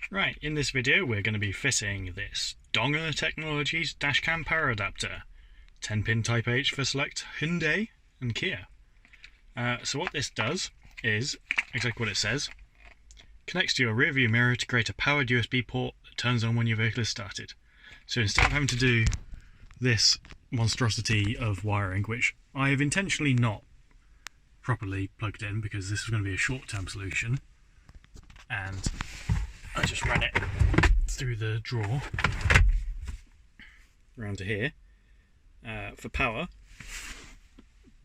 Right, in this video we're going to be fitting this Dongar Technologies Dashcam Power Adaptor, 10-pin Type H for select Hyundai and Kia. So what this does is, exactly what it says, connects to your rear view mirror to create a powered USB port that turns on when your vehicle is started. So instead of having to do this monstrosity of wiring, which I have intentionally not properly plugged in because this is going to be a short-term solution, and I just ran it through the drawer around to here for power.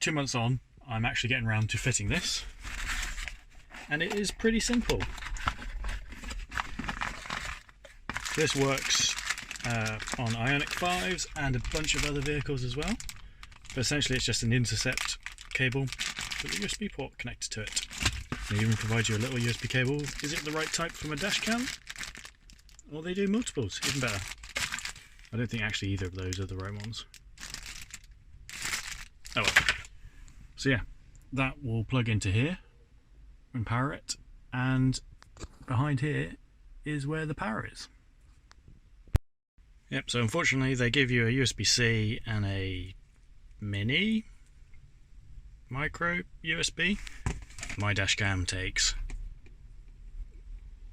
2 months on, I'm actually getting around to fitting this, and it is pretty simple. This works on Ioniq 5s and a bunch of other vehicles as well, but essentially it's just an intercept cable with a USB port connected to it. They even provide you a little USB cable. Is it the right type from a dash cam? Or they do multiples, even better. I don't think actually either of those are the right ones. Oh well. So yeah, that will plug into here and power it, and behind here is where the power is. Yep, so unfortunately they give you a USB-C and a mini micro USB. My dash cam takes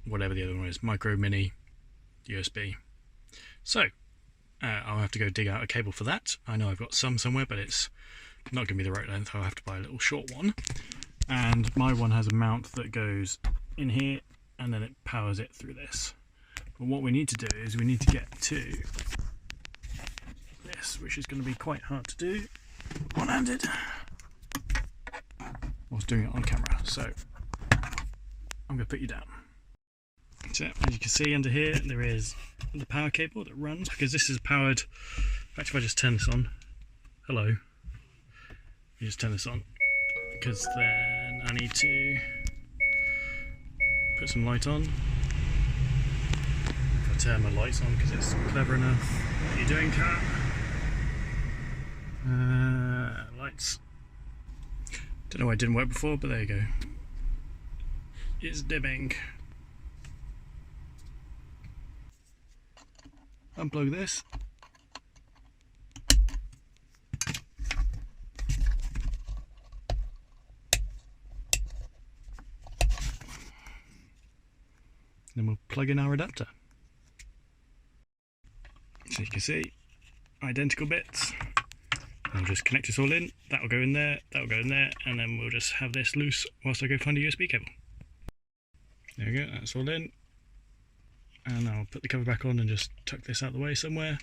whatever the other one is, micro, mini, USB. So I'll have to go dig out a cable for that. I know I've got some somewhere, but it's not going to be the right length. I'll have to buy a little short one. And my one has a mount that goes in here and then it powers it through this. But what we need to do is we need to get to this, which is going to be quite hard to do one-handed. I was doing it on camera, so I'm going to put you down. So as you can see under here there is the power cable that runs, because this is powered. In fact, if I just turn this on, hello, you just turn this on, because then I need to put some light on. If I turn my lights on because it's clever enough. What are you doing, cat? Lights. Don't know why it didn't work before, but there you go. It's dimming. Unplug this. Then we'll plug in our adapter. So you can see, identical bits. I'll just connect this all in, that'll go in there, that'll go in there, and then we'll just have this loose whilst I go find a USB cable. There we go, that's all in. And I'll put the cover back on and just tuck this out of the way somewhere.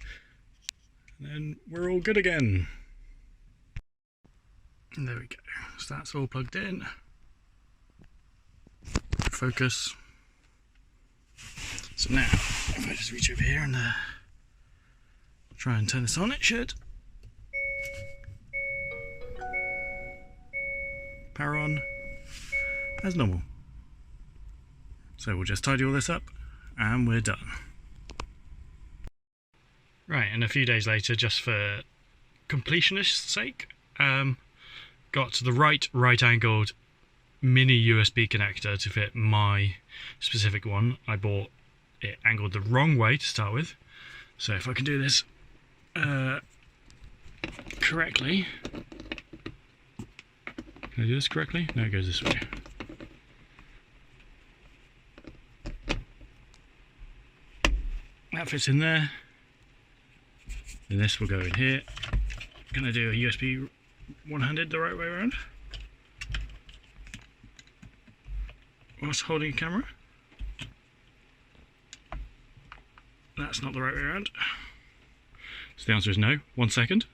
And then we're all good again. And there we go, so that's all plugged in. Focus. So now, if I just reach over here and try and turn this on, it should. Power on as normal. So we'll just tidy all this up and we're done. Right, and a few days later, just for completionist's sake, got the right angled mini USB connector to fit my specific one. I bought it angled the wrong way to start with, so if I can do this correctly. Can I do this correctly? No, it goes this way. That fits in there. Then this will go in here. Gonna do a USB one-handed the right way around. Whilst holding a camera. That's not the right way around. So the answer is no. 1 second.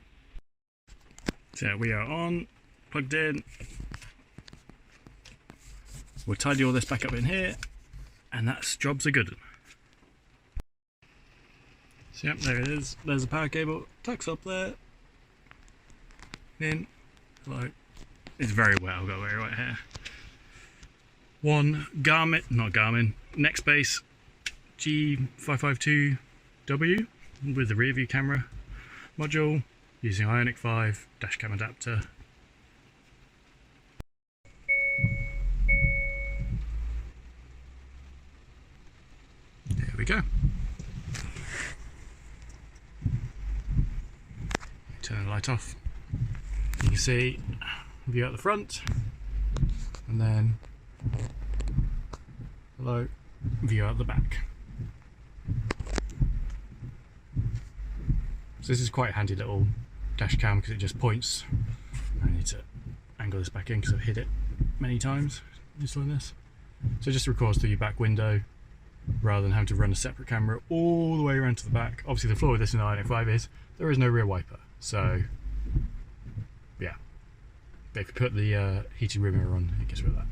So we are on, plugged in. We'll tidy all this back up in here, and that's jobs are good. So yep, there it is. There's the power cable, tucks up there. In, like, it's very wet. I've got very wet hair. One Garmin, Nextbase G552W with the rear view camera module using Ioniq 5 Dashcam adapter. we go. Turn the light off. You can see view at the front, and then hello, view at the back. So this is quite a handy little dash cam because it just points. I need to angle this back in because I've hit it many times installing this. So it just records through your back window rather than having to run a separate camera all the way around to the back. Obviously the flaw with this in the Ioniq 5 is there is no rear wiper, so yeah. But if you put the heated rear mirror on, it gets rid of that.